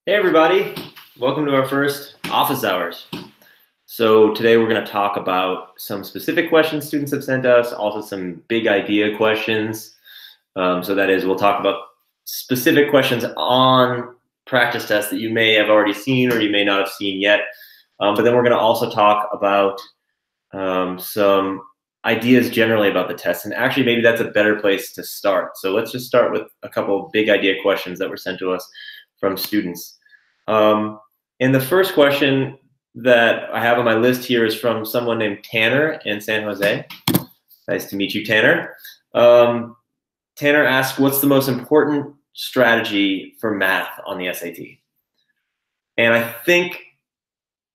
Hey everybody, welcome to our first office hours. So today we're going to talk about some specific questions students have sent us, also some big idea questions. So that is, we'll talk about specific questions on practice tests that you may have already seen or you may not have seen yet. But then we're going to also talk about some ideas generally about the test. And actually, maybe that's a better place to start. So let's just start with a couple of big idea questions that were sent to us from students. And the first question that I have on my list here is from someone named Tanner in San Jose. Nice to meet you, Tanner. Tanner asked, what's the most important strategy for math on the SAT? And I think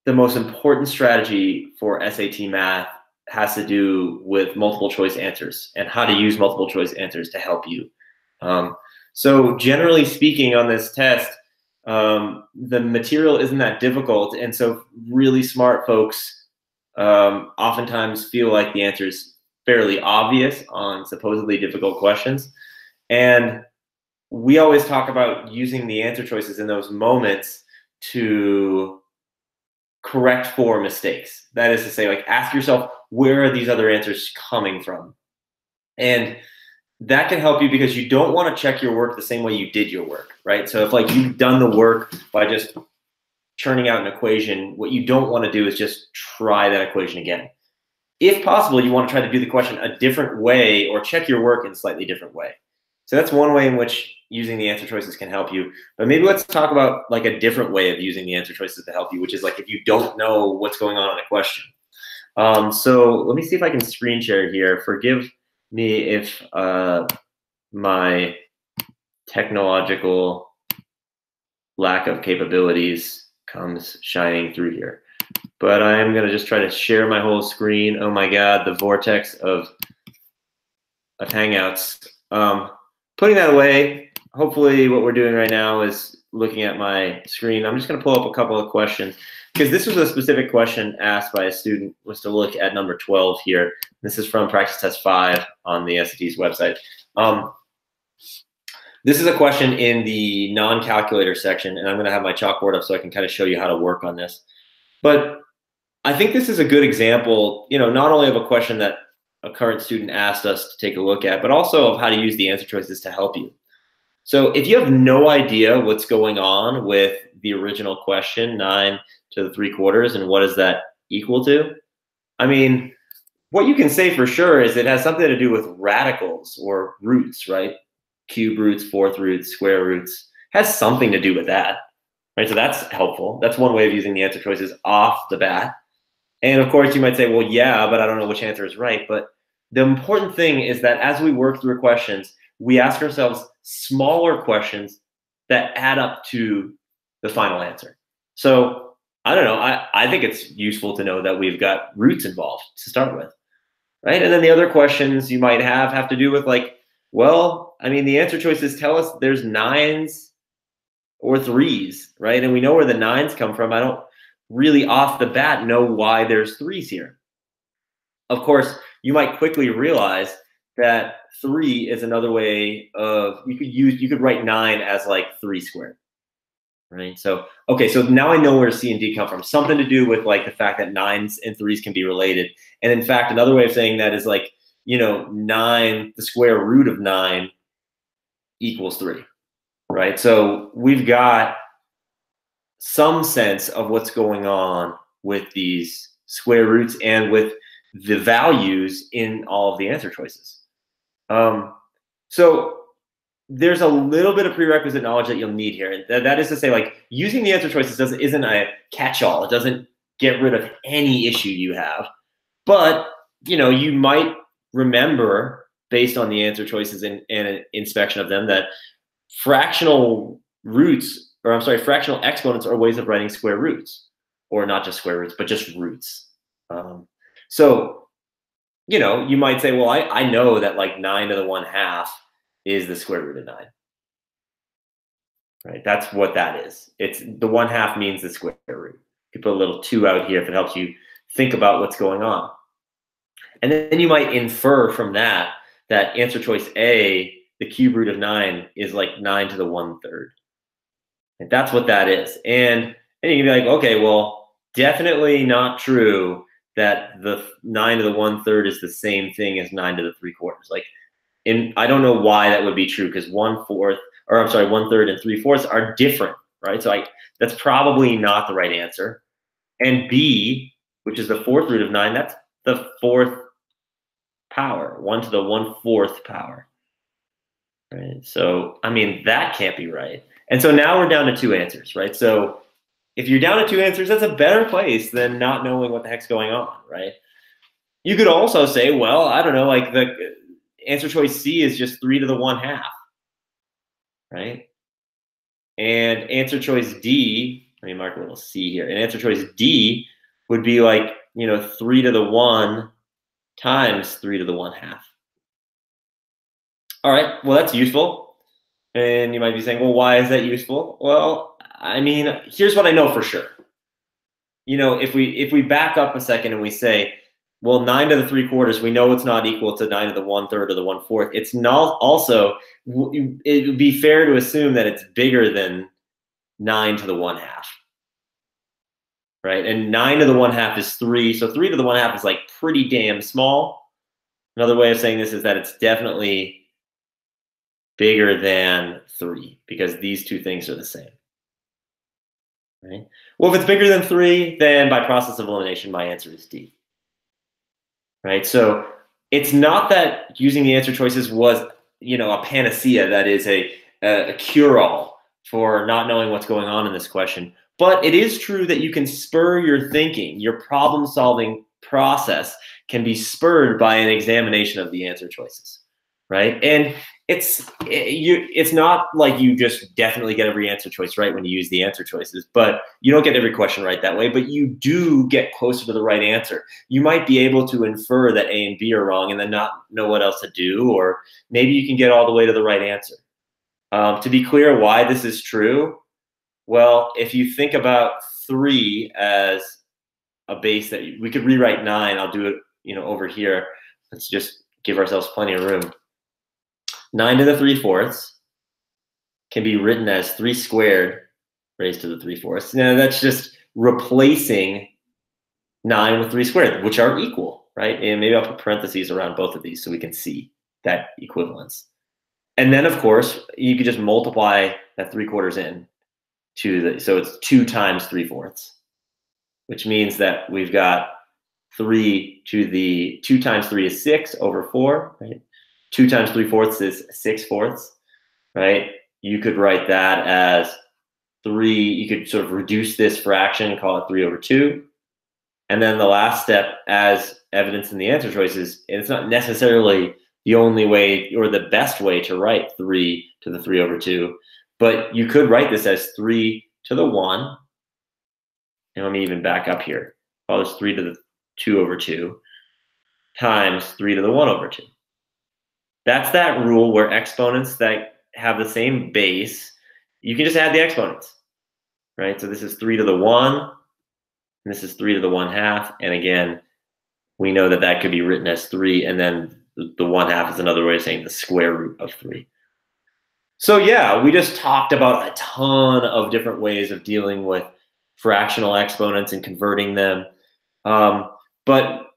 the most important strategy for SAT math has to do with multiple choice answers and how to use multiple choice answers to help you. So generally speaking on this test, the material isn't that difficult, and so really smart folks oftentimes feel like the answer is fairly obvious on supposedly difficult questions. And we always talk about using the answer choices in those moments to correct for mistakes. That is to say, like, ask yourself, where are these other answers coming from? And that can help you because you don't want to check your work the same way you did your work, right? So if like you've done the work by just churning out an equation, what you don't want to do is just try that equation again. If possible, you want to try to do the question a different way or check your work in a slightly different way. So that's one way in which using the answer choices can help you. But maybe let's talk about like a different way of using the answer choices to help you, which is like if you don't know what's going on in a question. So let me see if I can screen share here. Forgive me if my technological lack of capabilities comes shining through here. But I'm going to just try to share my whole screen. Oh my God, the vortex of Hangouts. Putting that away, hopefully what we're doing right now is looking at my screen. I'm just going to pull up a couple of questions because this was a specific question asked by a student, was to look at number 12 here. This is from practice test 5 on the SAT's website. This is a question in the non-calculator section, and I'm going to have my chalkboard up so I can kind of show you how to work on this. But I think this is a good example, you know, not only of a question that a current student asked us to take a look at, but also of how to use the answer choices to help you. So if you have no idea what's going on with the original question, 9 to the 3/4, and what does that equal to? I mean, what you can say for sure is it has something to do with radicals or roots, right? Cube roots, fourth roots, square roots, has something to do with that, right? So that's helpful. That's one way of using the answer choices off the bat. And of course you might say, well, yeah, but I don't know which answer is right. But the important thing is that as we work through questions, we ask ourselves smaller questions that add up to the final answer. So I don't know, I think it's useful to know that we've got roots involved to start with, right? And then the other questions you might have to do with like, well, I mean, the answer choices tell us there's 9s or 3s, right? And we know where the 9s come from. I don't really off the bat know why there's 3s here. Of course, you might quickly realize that 3 is another way of, you could write 9 as like 3 squared, right? So, okay, so now I know where C and D come from. Something to do with like the fact that 9s and 3s can be related. And in fact, another way of saying that is like, you know, 9, the square root of 9 equals 3, right? So we've got some sense of what's going on with these square roots and with the values in all of the answer choices. So there's a little bit of prerequisite knowledge that you'll need here. And that is to say, like, using the answer choices isn't a catch-all. It doesn't get rid of any issue you have. But, you know, you might remember, based on the answer choices and an inspection of them, that fractional roots, or I'm sorry, fractional exponents are ways of writing square roots, or not just square roots, but just roots. So, you know, you might say, well, I know that like 9 to the 1/2 is the square root of 9, right? That's what that is. It's the 1/2 means the square root. You put a little 2 out here if it helps you think about what's going on. And then you might infer from that that answer choice A, the cube root of 9, is like 9 to the 1/3. That's what that is. And you can be like, okay, well, definitely not true that the 9 to the 1/3 is the same thing as 9 to the 3/4. Like, I don't know why that would be true, because 1/4, or I'm sorry, 1/3 and 3/4 are different, right? So that's probably not the right answer. And B, which is the 4th root of 9, that's the 4th power, 1 to the 1/4 power. Right? So, I mean, that can't be right. And so now we're down to 2 answers, right? So if you're down to 2 answers, that's a better place than not knowing what the heck's going on, right? You could also say, well, I don't know, like the answer choice C is just 3 to the 1/2, right? And answer choice D, let me mark a little C here. And answer choice D would be like, 3 to the 1 times 3 to the 1/2. All right, well, that's useful. And you might be saying, well, why is that useful? Well, I mean, here's what I know for sure. If we back up a second and we say, well, 9 to the 3/4, we know it's not equal to 9 to the 1/3 or the 1/4. It's not also, it would be fair to assume that it's bigger than 9 to the 1/2. Right? And 9 to the 1/2 is 3. So 3 to the 1/2 is like pretty damn small. Another way of saying this is that it's definitely bigger than 3, because these two things are the same. Right? Well, if it's bigger than 3, then by process of elimination, my answer is D. Right? So it's not that using the answer choices was, a panacea, that is a cure-all for not knowing what's going on in this question. But it is true that you can spur your thinking. Your problem-solving process can be spurred by an examination of the answer choices, right? And it's not like you just definitely get every answer choice right when you use the answer choices, but you don't get every question right that way, but you do get closer to the right answer. You might be able to infer that A and B are wrong and then not know what else to do, or maybe you can get all the way to the right answer. To be clear why this is true, well, if you think about 3 as a base that we could rewrite 9, I'll do it, over here. Let's just give ourselves plenty of room. 9 to the 3/4 can be written as 3 squared raised to the 3/4. Now that's just replacing 9 with 3 squared, which are equal, right? And maybe I'll put parentheses around both of these so we can see that equivalence. And then, of course, you could just multiply that 3/4 in so it's 2 times 3/4, which means that we've got 3 to the 2 times 3 is 6 over 4, right? 2 times 3/4 is 6/4, right? You could write that as 3. You could sort of reduce this fraction and call it 3 over 2. And then the last step, as evidenced in the answer choices, and it's not necessarily the only way or the best way to write 3 to the 3 over 2, but you could write this as 3 to the 1. And let me even back up here. Call this 3 to the 2 over 2 times 3 to the 1 over 2. That's that rule where exponents that have the same base, you can just add the exponents, right? So this is 3 to the 1, and this is 3 to the 1/2. And again, we know that that could be written as 3, and then the 1/2 is another way of saying the square root of 3. So yeah, we just talked about a ton of different ways of dealing with fractional exponents and converting them. But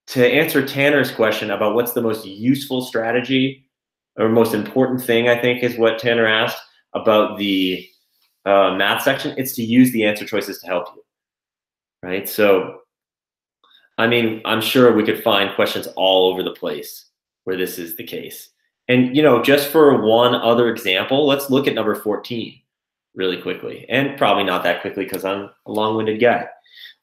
to answer Tanner's question about what's the most useful strategy or most important thing, I think is what Tanner asked about the math section, it's to use the answer choices to help you, right? So, I mean, I'm sure we could find questions all over the place where this is the case. And, just for one other example, let's look at number 14 really quickly. And probably not that quickly because I'm a long-winded guy.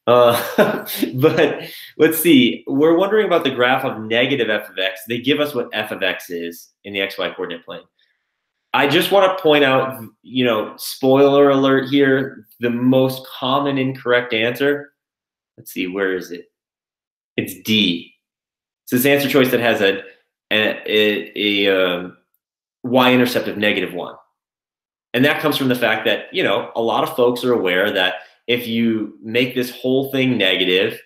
But let's see. We're wondering about the graph of negative f of x. They give us what f of x is in the xy coordinate plane. I just want to point out, spoiler alert here, the most common incorrect answer. Let's see, where is it? It's D. It's this answer choice that has a y-intercept of -1. And that comes from the fact that, a lot of folks are aware that if you make this whole thing negative,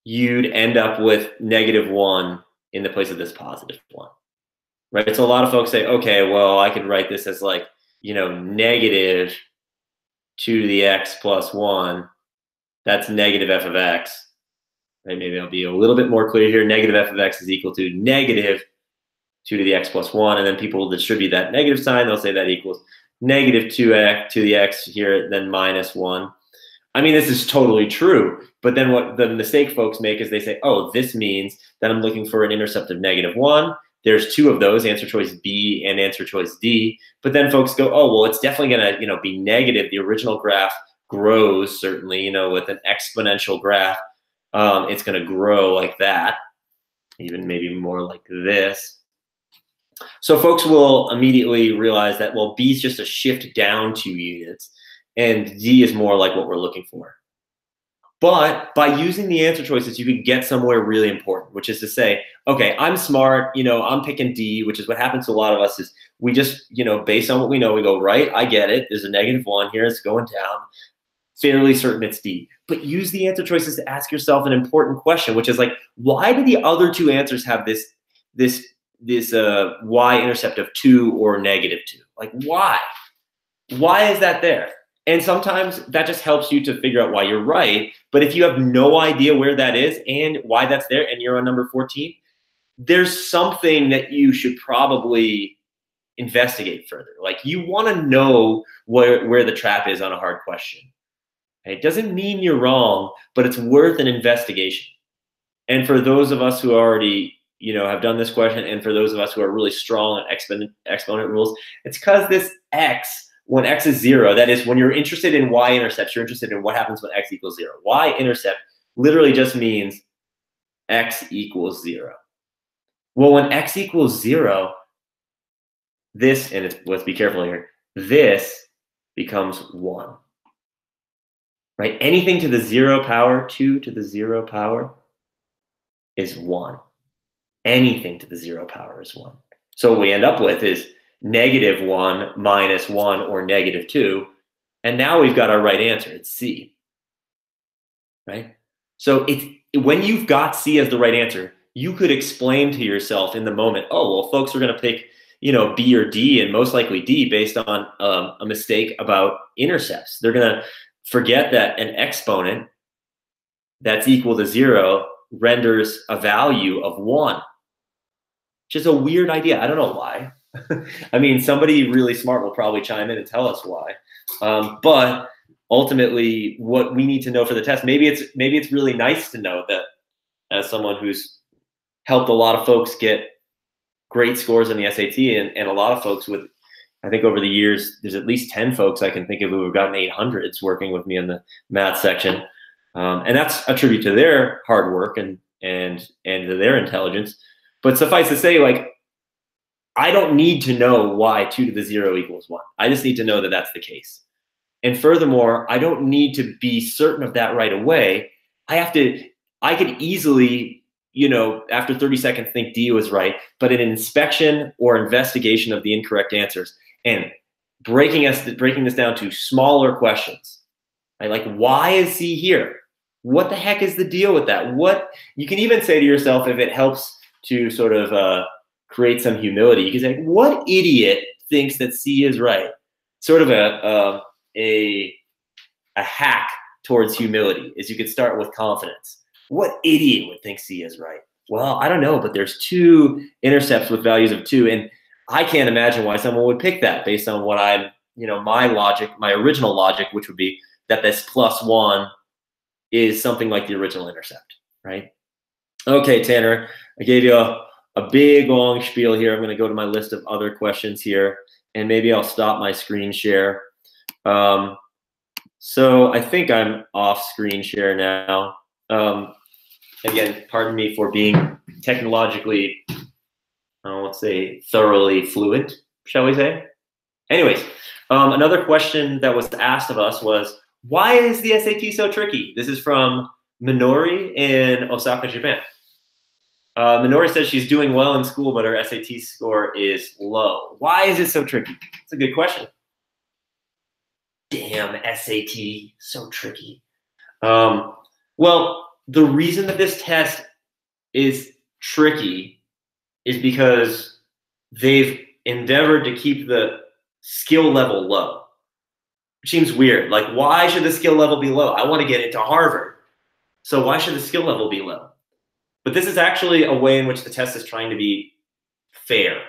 you'd end up with -1 in the place of this +1, right? So a lot of folks say, okay, well, I could write this as like negative 2 to the x plus 1, that's negative f of x. Right? Maybe I'll be a little bit more clear here. Negative f of x is equal to negative 2 to the x plus 1, and then people will distribute that negative sign. They'll say that equals negative 2x to the x here, then minus 1. I mean, this is totally true, but then what the mistake folks make is they say, oh, this means that I'm looking for an intercept of negative 1. There's 2 of those, answer choice B and answer choice D. But then folks go, oh, well, it's definitely going to be negative. The original graph grows, certainly, with an exponential graph. It's going to grow like that, even maybe more like this. So folks will immediately realize that, well, B is just a shift down 2 units, and D is more like what we're looking for. But by using the answer choices, you could get somewhere really important, which is to say, okay, I'm smart, I'm picking D, which is what happens to a lot of us is we just, based on what we know, we go, right, I get it. There's a negative 1 here. It's going down. Fairly certain it's D. But use the answer choices to ask yourself an important question, which is like, why do the other 2 answers have this y-intercept of 2 or negative 2? Like, why? Why is that there? And sometimes that just helps you to figure out why you're right. But if you have no idea where that is and why that's there and you're on number 14, there's something that you should probably investigate further. Like, you want to know where the trap is on a hard question. It doesn't mean you're wrong, but it's worth an investigation. And for those of us who already have done this question, and for those of us who are really strong on exponent rules, it's because this x, when x is 0, that is when you're interested in y-intercepts, you're interested in what happens when x equals 0. Y-intercept literally just means x equals 0. Well, when x equals 0, this, and let's be careful here, this becomes 1. Right? Anything to the 0 power, 2 to the 0 power is 1. Anything to the 0 power is 1. So what we end up with is negative 1 minus 1 or negative 2. And now we've got our right answer. It's C. Right? So when you've got C as the right answer, you could explain to yourself in the moment, oh, well, folks are going to pick B or D, and most likely D, based on a mistake about intercepts. They're going to forget that an exponent that's equal to 0 renders a value of 1, which is a weird idea. I don't know why. I mean, somebody really smart will probably chime in and tell us why. But ultimately, what we need to know for the test, maybe it's really nice to know that, as someone who's helped a lot of folks get great scores in the SAT, and a lot of folks with, I think over the years, there's at least 10 folks I can think of who have gotten 800s working with me in the math section. And that's a tribute to their hard work and to their intelligence. But suffice to say, like, I don't need to know why 2 to the 0 equals 1. I just need to know that that's the case. And furthermore, I don't need to be certain of that right away. I could easily, after 30 seconds think D was right, but an inspection or investigation of the incorrect answers and breaking this down to smaller questions. Right? Like, why is C here? What the heck is the deal with that? What you can even say to yourself, if it helps to sort of create some humility, you can say, what idiot thinks that C is right? Sort of a hack towards humility is you could start with confidence. What idiot would think C is right? Well, I don't know, but there's 2 intercepts with values of 2, and I can't imagine why someone would pick that based on what I'm, my logic, my original logic, which would be that this plus 1 is something like the original intercept, right? Okay, Tanner, I gave you a big long spiel here. I'm going to go to my list of other questions here, and maybe I'll stop my screen share. So I think I'm off screen share now. Again, pardon me for being technologically, let's say, thoroughly fluent, shall we say. Anyways, another question that was asked of us was, why is the SAT so tricky? This is from Minori in Osaka, Japan. Minori says she's doing well in school, but her SAT score is low. Why is it so tricky? It's a good question. Damn, SAT, so tricky. Well, the reason that this test is tricky is because they've endeavored to keep the skill level low. Which seems weird. Like, why should the skill level be low? I want to get into Harvard. So why should the skill level be low? But this is actually a way in which the test is trying to be fair.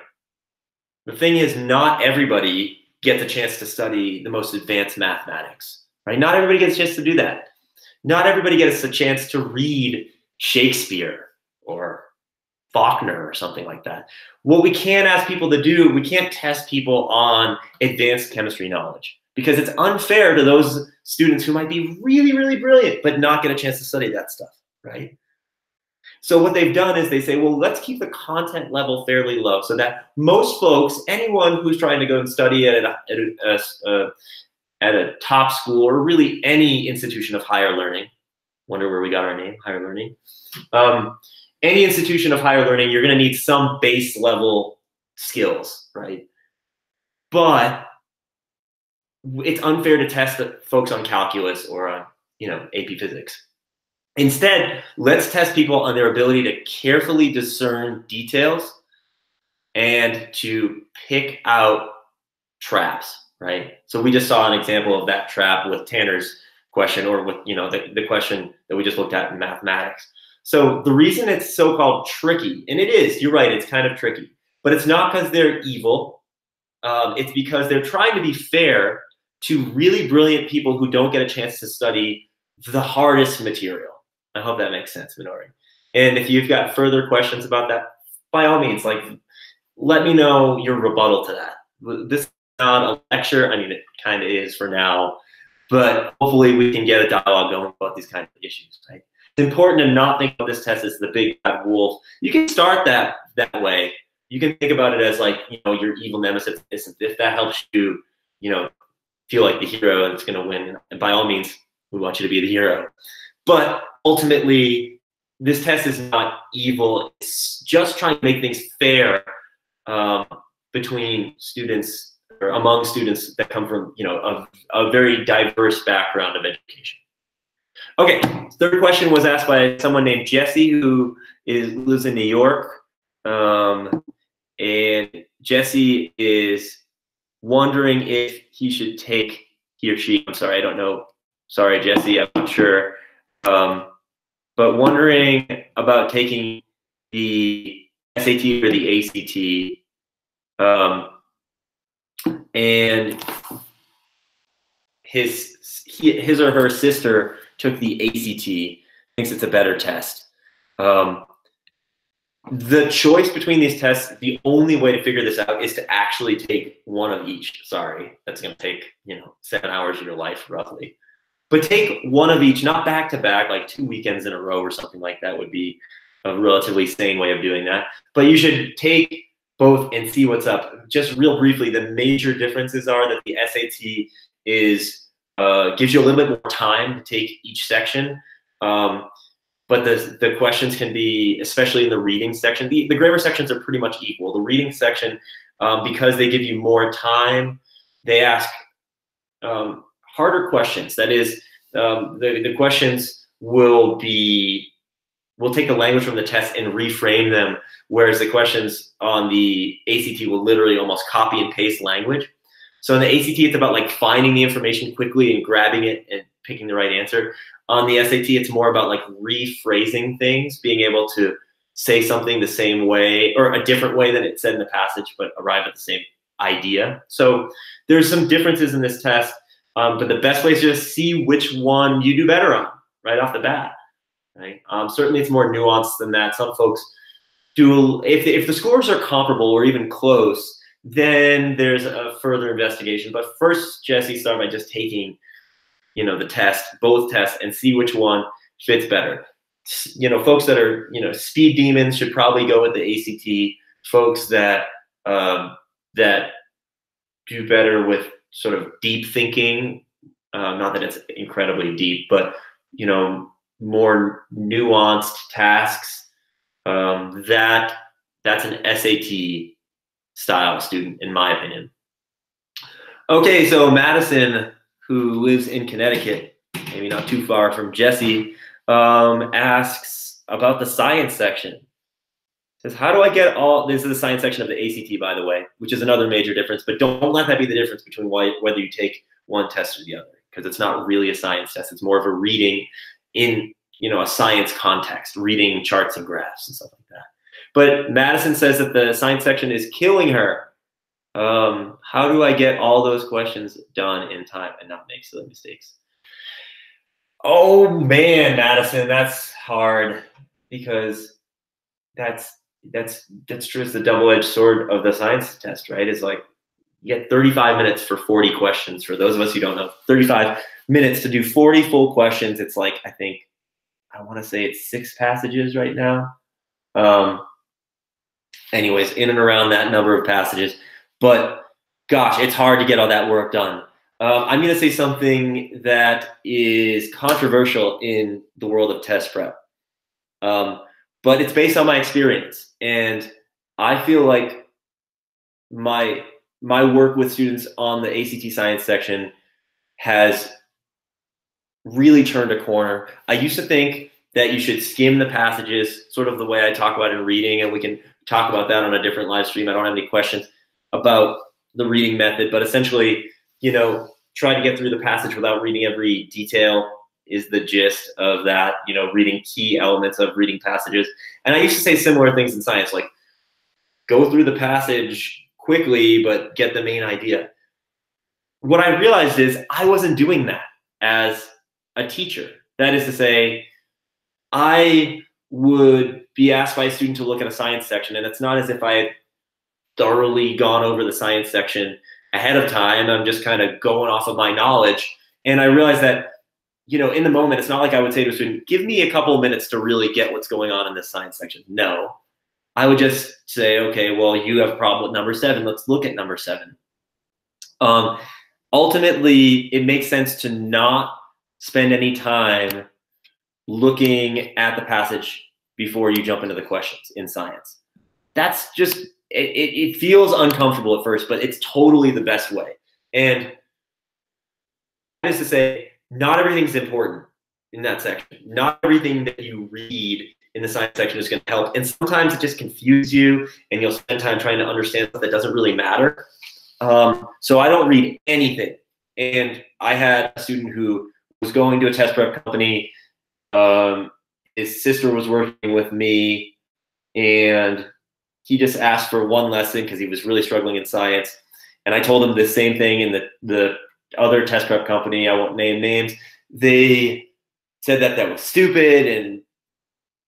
The thing is, not everybody gets a chance to study the most advanced mathematics, right? Not everybody gets a chance to do that. Not everybody gets a chance to read Shakespeare or Faulkner or something like that. What we can ask people to do, we can't test people on advanced chemistry knowledge because it's unfair to those students who might be really, really brilliant but not get a chance to study that stuff, right? So what they've done is they say, well, let's keep the content level fairly low so that most folks, anyone who's trying to go and study at a top school or really any institution of higher learning, wonder where we got our name, higher learning, any institution of higher learning, you're going to need some base level skills, right? But it's unfair to test the folks on calculus or on, AP physics. Instead, let's test people on their ability to carefully discern details and to pick out traps, right? So we just saw an example of that trap with Tanner's question, or with the question that we just looked at in mathematics. So the reason it's so-called tricky, and it is, you're right, it's kind of tricky, but it's not because they're evil. It's because they're trying to be fair to really brilliant people who don't get a chance to study the hardest material. I hope that makes sense, Minori. And if you've got further questions about that, by all means, let me know your rebuttal to that. This is not a lecture. I mean, it kind of is for now, but hopefully we can get a dialogue going about these kinds of issues, right? It's important to not think of this test as the big bad wolf. You can start that way. You can think about it as your evil nemesis. If that helps you, feel like the hero and it's going to win, and by all means, we want you to be the hero. But ultimately, this test is not evil. It's just trying to make things fair between students or among students that come from a very diverse background of education. Okay, third question was asked by someone named Jesse who lives in New York, and Jesse is wondering if he should take, he or she, I'm sorry, I don't know. Sorry, Jesse, I'm not sure. But wondering about taking the SAT or the ACT, and his or her sister took the ACT, thinks it's a better test. The choice between these tests, the only way to figure this out is to actually take one of each. Sorry, that's going to take 7 hours of your life roughly. But take one of each, not back to back, like 2 weekends in a row or something like that would be a relatively sane way of doing that. But you should take both and see what's up. Just real briefly, the major differences are that the SAT gives you a little bit more time to take each section. But the questions can be, especially in the reading section, the grammar sections are pretty much equal. The reading section, because they give you more time, they ask harder questions. That is, the questions will take the language from the test and reframe them, whereas the questions on the ACT will literally almost copy and paste language. So in the ACT, it's about finding the information quickly and grabbing it and picking the right answer. On the SAT, it's more about rephrasing things, being able to say something the same way or a different way than it said in the passage, but arrive at the same idea. So there's some differences in this test. But the best way is just see which one you do better on right off the bat. Right? Certainly, it's more nuanced than that. Some folks do. If the scores are comparable or even close, then there's a further investigation. But first, Jesse, start by just taking, the test, both tests, and see which one fits better. Folks that are speed demons should probably go with the ACT. Folks that that do better with sort of deep thinking, not that it's incredibly deep, but more nuanced tasks. That's an SAT style student, in my opinion. Okay, so Madison, who lives in Connecticut, maybe not too far from Jesse, asks about the science section. says, how do I get all, this is the science section of the ACT, by the way, which is another major difference, but don't let that be the difference between whether you take one test or the other, because it's not really a science test. It's more of a reading in, a science context, reading charts and graphs and stuff like that. But Madison says that the science section is killing her. How do I get all those questions done in time and not make silly mistakes? Oh man, Madison, that's hard, because that's just the double-edged sword of the science test, right? It's like you get 35 minutes for 40 questions. For those of us who don't know, 35 minutes to do 40 full questions. It's like, I want to say it's 6 passages right now. Anyways, in and around that number of passages. But gosh, it's hard to get all that work done. I'm going to say something that is controversial in the world of test prep. But it's based on my experience. And I feel like my work with students on the ACT science section has really turned a corner. I used to think that you should skim the passages, sort of the way I talk about in reading, and we can talk about that on a different live stream. I don't have any questions about the reading method, but essentially, try to get through the passage without reading every detail is the gist of that, reading key elements of reading passages. And I used to say similar things in science, like go through the passage quickly, but get the main idea. What I realized is I wasn't doing that as a teacher. That is to say, I would be asked by a student to look at a science section, and it's not as if I had thoroughly gone over the science section ahead of time. I'm just kind of going off of my knowledge. And I realized that, in the moment, it's not like I would say to a student, give me a couple of minutes to really get what's going on in this science section. No, I would just say, okay, well, you have a problem with number 7. Let's look at number 7. Ultimately, it makes sense to not spend any time looking at the passage before you jump into the questions in science. That's just, it feels uncomfortable at first, but it's totally the best way. And that is to say, not everything's important in that section. Not everything that you read in the science section is going to help. And sometimes it just confuses you, and you'll spend time trying to understand stuff that doesn't really matter. So I don't read anything. And I had a student who was going to a test prep company. His sister was working with me, and he just asked for one lesson because he was really struggling in science. And I told him the same thing in the other test prep company. I won't name names. They said that was stupid and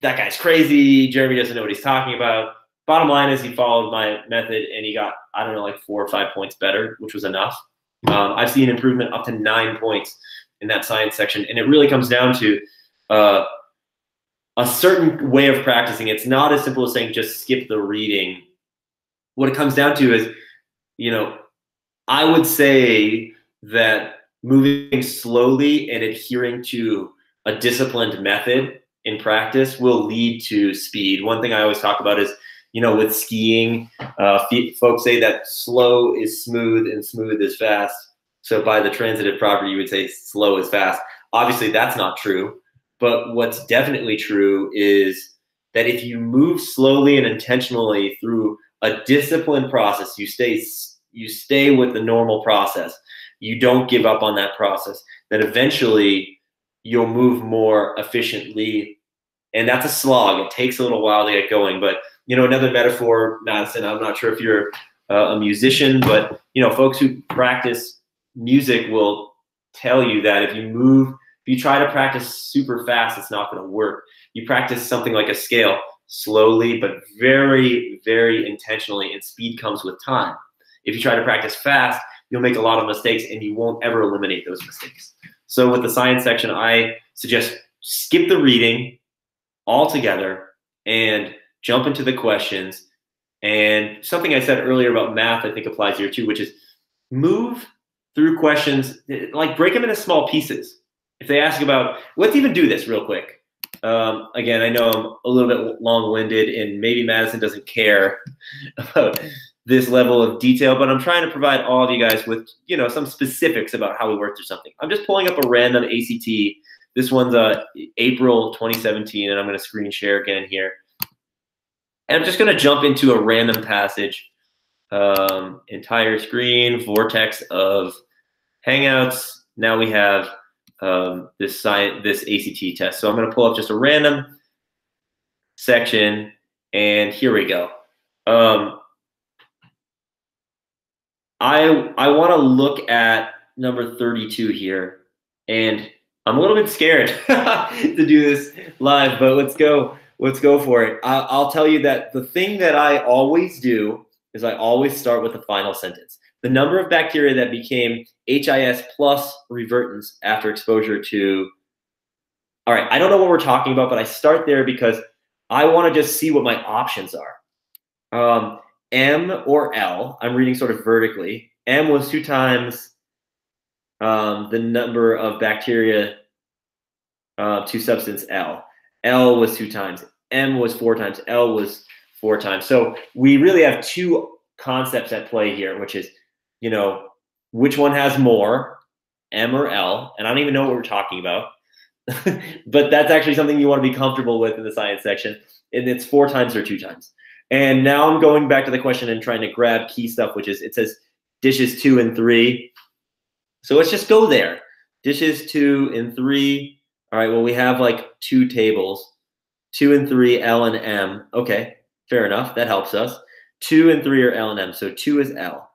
that guy's crazy. Jeremy doesn't know what he's talking about. Bottom line is he followed my method and he got, I don't know, like 4 or 5 points better, which was enough. I've seen improvement up to 9 points in that science section. And it really comes down to a certain way of practicing. It's not as simple as saying just skip the reading. What it comes down to is, I would say that moving slowly and adhering to a disciplined method in practice will lead to speed. One thing I always talk about is, with skiing, folks say that slow is smooth and smooth is fast. So by the transitive property, you would say slow is fast. Obviously, that's not true. But what's definitely true is that if you move slowly and intentionally through a disciplined process, you stay with the normal process. You don't give up on that process. Then eventually you'll move more efficiently. And that's a slog. It takes a little while to get going. But, another metaphor, Madison, I'm not sure if you're a musician, but, folks who practice music will tell you that if you try to practice super fast, it's not going to work. You practice something like a scale slowly, but very, very intentionally, and speed comes with time. If you try to practice fast, you'll make a lot of mistakes and you won't ever eliminate those mistakes. So with the science section, I suggest skip the reading altogether and jump into the questions. And something I said earlier about math, I think applies here too, which is move through questions, like break them into small pieces. If they ask about, let's even do this real quick. Again, I know I'm a little bit long-winded and maybe Madison doesn't care about this level of detail, but I'm trying to provide all of you guys with, some specifics about how we work through something. I'm just pulling up a random ACT. This one's April 2017, and I'm going to screen share again here. And I'm just going to jump into a random passage. Entire screen, vortex of Hangouts. Now we have this ACT test. So I'm going to pull up just a random section, and here we go. I want to look at number 32 here, and I'm a little bit scared to do this live, but let's go for it. I'll tell you that the thing that I always do is I always start with the final sentence. The number of bacteria that became HIS plus revertants after exposure to, all right, I don't know what we're talking about, but I start there because I want to just see what my options are. M or L, I'm reading sort of vertically. M was 2 times the number of bacteria to substance L. L was 2 times. M was 4 times. L was 4 times. So we really have 2 concepts at play here, which is, you know, which one has more, M or L, and I don't even know what we're talking about. But that's actually something you want to be comfortable with in the science section, and it's 4 times or 2 times. And now I'm going back to the question and trying to grab key stuff, which is, it says dishes 2 and 3. So let's just go there. Dishes 2 and 3. All right, well, we have like 2 tables, 2 and 3, L and M. Okay, fair enough. That helps us. 2 and 3 are L and M, so 2 is L.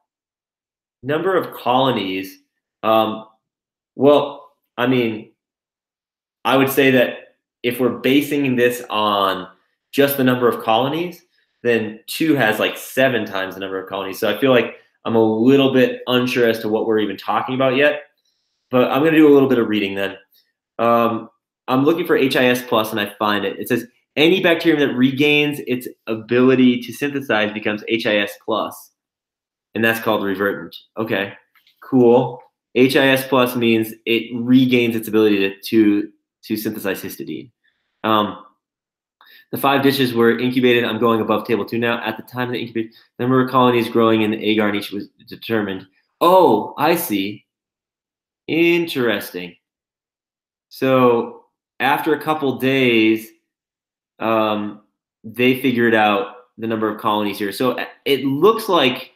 Number of colonies. Well, I mean, I would say that if we're basing this on just the number of colonies, then 2 has like 7 times the number of colonies. So I feel like I'm a little bit unsure as to what we're even talking about yet, but I'm going to do a little bit of reading then. I'm looking for HIS plus and I find it. It says any bacterium that regains its ability to synthesize becomes HIS plus, and that's called revertant. Okay, cool. HIS plus means it regains its ability to synthesize histidine. The 5 dishes were incubated. I'm going above table 2 now. At the time of the incubation, the number of colonies growing in the agar in each was determined. Oh, I see. Interesting. So after a couple days, they figured out the number of colonies here. So it looks like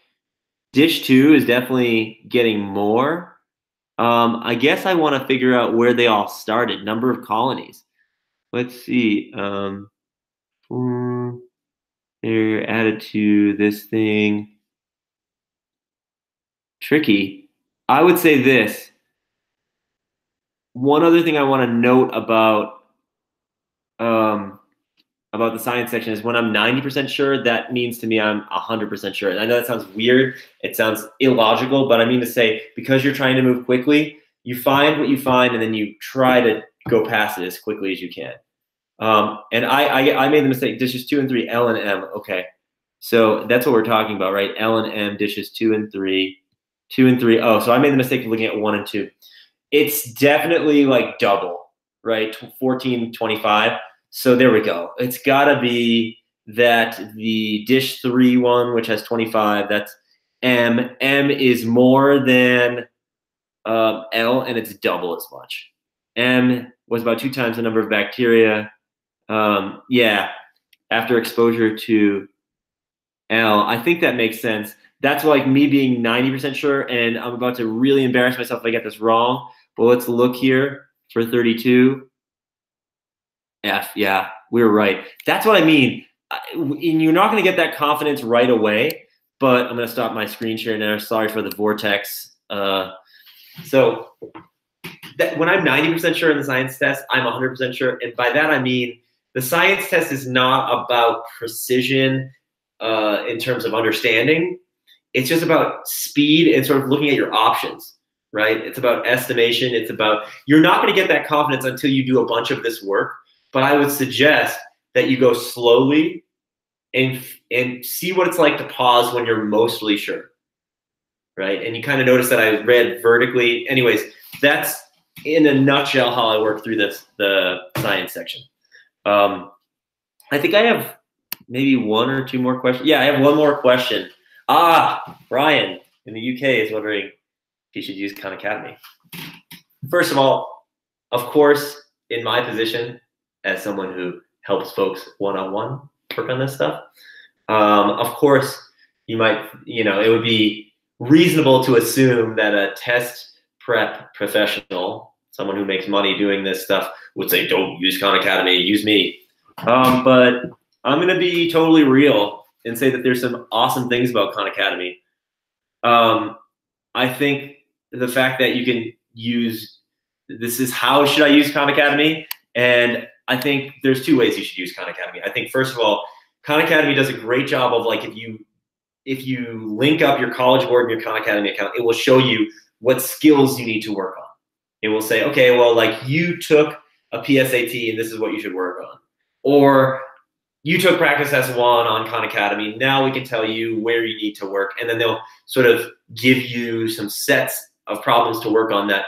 dish 2 is definitely getting more. I guess I want to figure out where they all started, number of colonies. Let's see. They're added to this thing. Tricky. I would say this. One other thing I want to note about the science section is when I'm 90% sure, that means to me I'm 100% sure. And I know that sounds weird. It sounds illogical, but I mean to say, because you're trying to move quickly, you find what you find, and then you try to go past it as quickly as you can. And I made the mistake. Dishes 2 and 3, L and M. Okay, so that's what we're talking about, right? L and M, dishes 2 and 3, 2 and 3. Oh, so I made the mistake of looking at 1 and 2. It's definitely like double, right? 14, 25. So there we go. It's got to be that the dish 3 one, which has 25, that's M. M is more than L, and it's double as much. M was about 2 times the number of bacteria. Yeah, after exposure to L. I think that makes sense. That's like me being 90% sure, and I'm about to really embarrass myself if I get this wrong. But let's look here for 32. F, yeah, we were right. That's what I mean. And you're not going to get that confidence right away, but I'm going to stop my screen share now. Sorry for the vortex. So when I'm 90% sure in the science test, I'm 100% sure. And by that, I mean the science test is not about precision in terms of understanding. It's just about speed and sort of looking at your options, right? It's about estimation. It's about, you're not going to get that confidence until you do a bunch of this work. But I would suggest that you go slowly and see what it's like to pause when you're mostly sure, right? And you kind of notice that I read vertically. Anyways, that's in a nutshell how I work through the science section. I think I have maybe 1 or 2 more questions. Yeah, I have 1 more question. Brian in the UK is wondering if he should use Khan Academy. First of all, of course, in my position as someone who helps folks one-on-one, work on this stuff. Of course, you might, it would be reasonable to assume that a test prep professional, someone who makes money doing this stuff, would say, don't use Khan Academy, use me. But I'm going to be totally real and say that there's some awesome things about Khan Academy. I think the fact that you can use, this is how should I use Khan Academy? And I think there's two ways you should use Khan Academy. I think, first of all, Khan Academy does a great job of, like, if you link up your College Board and your Khan Academy account, it will show you what skills you need to work on. It will say, okay, well, like, you took a PSAT and this is what you should work on. Or you took practice S1 on Khan Academy. Now we can tell you where you need to work. And then they'll sort of give you some sets of problems to work on that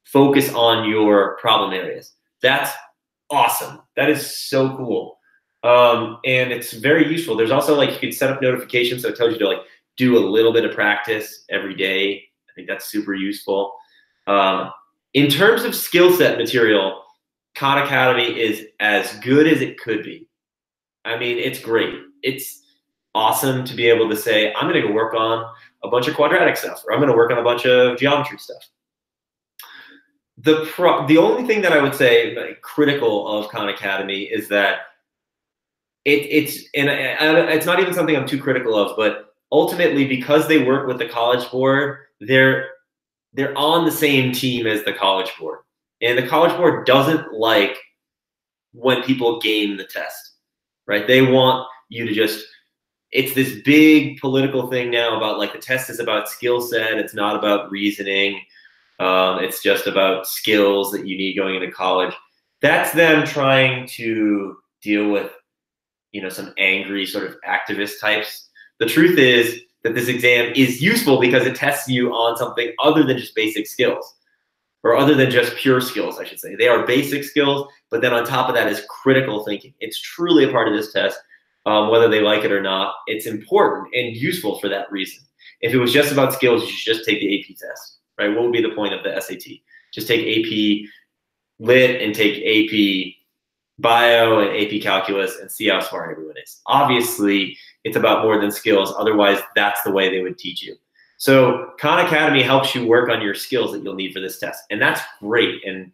focus on your problem areas. That's awesome. That is so cool. And it's very useful. There's also, like, you can set up notifications, so it tells you to, like, do a little bit of practice every day. I think that's super useful. In terms of skill set material, Khan Academy is as good as it could be. I mean, it's great. It's awesome to be able to say, I'm going to go work on a bunch of quadratic stuff, or I'm going to work on a bunch of geometry stuff. The only thing that I would say, like, critical of Khan Academy is that it's not even something I'm too critical of, but ultimately, because they work with the College Board, they're on the same team as the College Board. And the College Board doesn't like when people game the test, right? They want you to just, it's this big political thing now about, like, the test is about skill set. It's not about reasoning. It's just about skills that you need going into college. That's them trying to deal with, some angry sort of activist types. The truth is that this exam is useful because it tests you on something other than just basic skills, or other than just pure skills, I should say. They are basic skills, but then on top of that is critical thinking. It's truly a part of this test, whether they like it or not. It's important and useful for that reason. If it was just about skills, you should just take the AP test, right? What would be the point of the SAT? Just take AP Lit and take AP Bio and AP Calculus and see how smart everyone is. Obviously, it's about more than skills. Otherwise, that's the way they would teach you. So Khan Academy helps you work on your skills that you'll need for this test. And that's great. And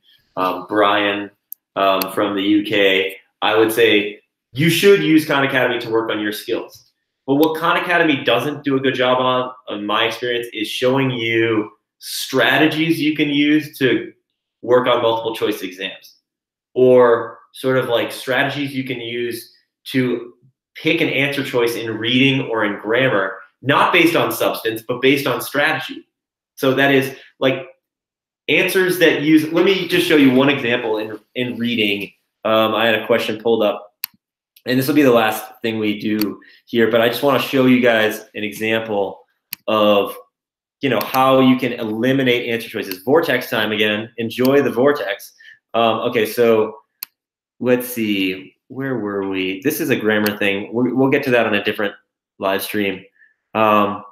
Brian from the UK, I would say you should use Khan Academy to work on your skills. But what Khan Academy doesn't do a good job on, in my experience, is showing you strategies you can use to work on multiple choice exams, or sort of like strategies you can use to pick an answer choice in reading or in grammar, not based on substance, but based on strategy. So that is, like, answers that use, let me just show you one example in reading. I had a question pulled up, and this will be the last thing we do here, but I just want to show you guys an example of, how you can eliminate answer choices. Vortex time again. Enjoy the vortex. Okay, so let's see. Where were we? This is a grammar thing. We'll get to that on a different live stream. I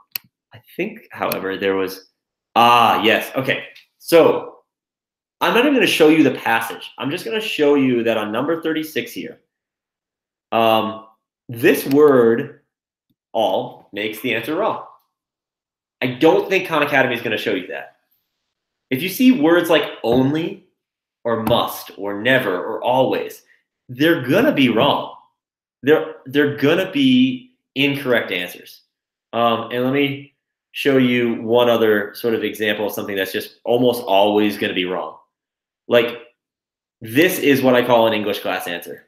think, however, there was, yes. Okay, so I'm not even going to show you the passage. I'm just going to show you that on number 36 here, this word, all, makes the answer wrong. I don't think Khan Academy is going to show you that. If you see words like only or must or never or always, they're going to be wrong. They're going to be incorrect answers. And let me show you one other sort of example of something that's just almost always going to be wrong. Like, this is what I call an English class answer.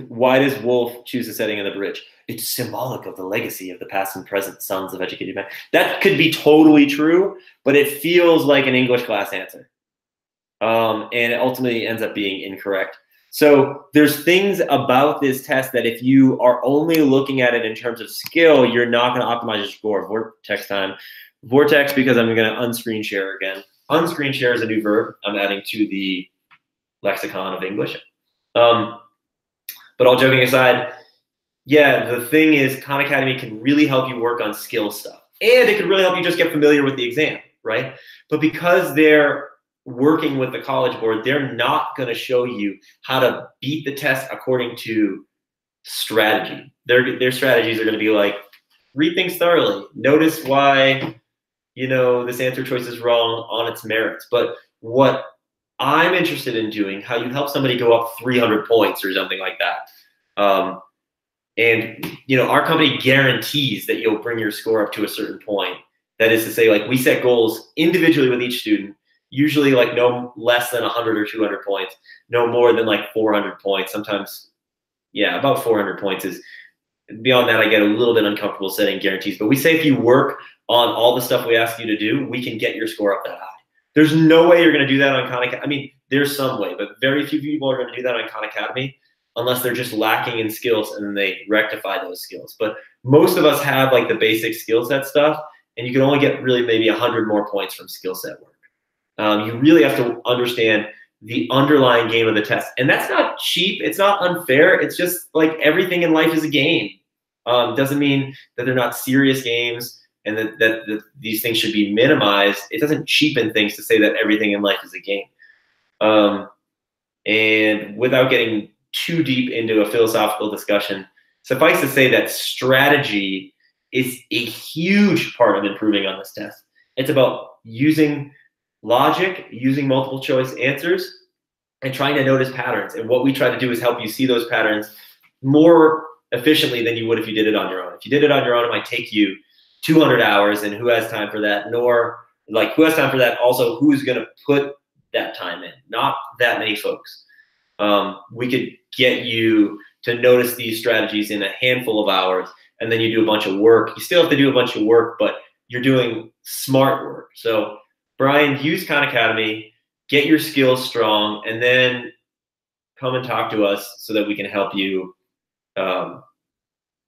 Why does Wolf choose the setting of the bridge? It's symbolic of the legacy of the past and present sons of educated men. That could be totally true, but it feels like an English class answer. And it ultimately ends up being incorrect. So there's things about this test that if you are only looking at it in terms of skill, you're not going to optimize your score. Vortex time. Vortex, because I'm going to unscreen share again. Unscreen share is a new verb I'm adding to the lexicon of English. But all joking aside, yeah, the thing is Khan Academy can really help you work on skill stuff. And it can really help you just get familiar with the exam, right? But because they're working with the College Board, they're not going to show you how to beat the test according to strategy. Their strategies are going to be like, read things thoroughly, notice why, you know, this answer choice is wrong on its merits. But what I'm interested in doing, how you help somebody go up 300 points or something like that. And, you know, our company guarantees that you'll bring your score up to a certain point. That is to say, like, we set goals individually with each student, usually like no less than 100 or 200 points, no more than like 400 points. Sometimes, yeah, about 400 points is, beyond that, I get a little bit uncomfortable setting guarantees. But we say if you work on all the stuff we ask you to do, we can get your score up that high. There's no way you're going to do that on Khan Academy. I mean, there's some way, but very few people are going to do that on Khan Academy unless they're just lacking in skills and then they rectify those skills. But most of us have like the basic skill set stuff, and you can only get really maybe 100 more points from skill set work. You really have to understand the underlying game of the test. And that's not cheap. It's not unfair. It's just like everything in life is a game. Doesn't mean that they're not serious games and that these things should be minimized. It doesn't cheapen things to say that everything in life is a game. And without getting too deep into a philosophical discussion, suffice to say that strategy is a huge part of improving on this test. It's about using logic, using multiple choice answers, and trying to notice patterns. And what we try to do is help you see those patterns more efficiently than you would if you did it on your own. If you did it on your own, it might take you 200 hours, and who has time for that? Nor, like, who has time for that? Also, who's going to put that time in? Not that many folks. We could get you to notice these strategies in a handful of hours, and then you do a bunch of work. You still have to do a bunch of work, but you're doing smart work. So, Brian, use Khan Academy, get your skills strong, and then come and talk to us so that we can help you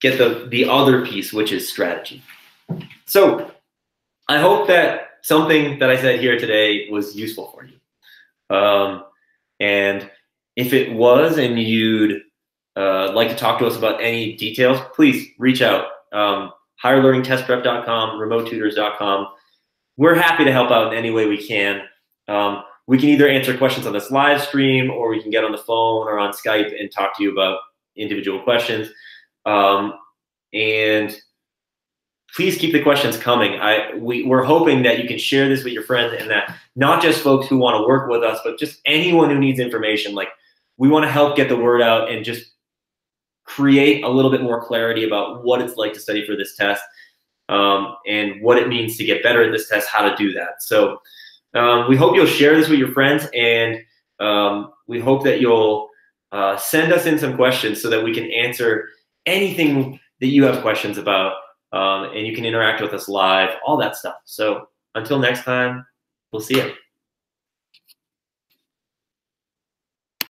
get the other piece, which is strategy. So I hope that something that I said here today was useful for you. And if it was and you'd like to talk to us about any details, please reach out. HigherLearningTestPrep.com, RemoteTutors.com. We're happy to help out in any way we can. We can either answer questions on this live stream, or we can get on the phone or on Skype and talk to you about individual questions. And please keep the questions coming. We're hoping that you can share this with your friends, and that not just folks who want to work with us, but just anyone who needs information. Like, we want to help get the word out and just create a little bit more clarity about what it's like to study for this test, and what it means to get better at this test, how to do that. So we hope you'll share this with your friends, and we hope that you'll send us in some questions so that we can answer anything that you have questions about, and you can interact with us live, all that stuff. So until next time, we'll see you.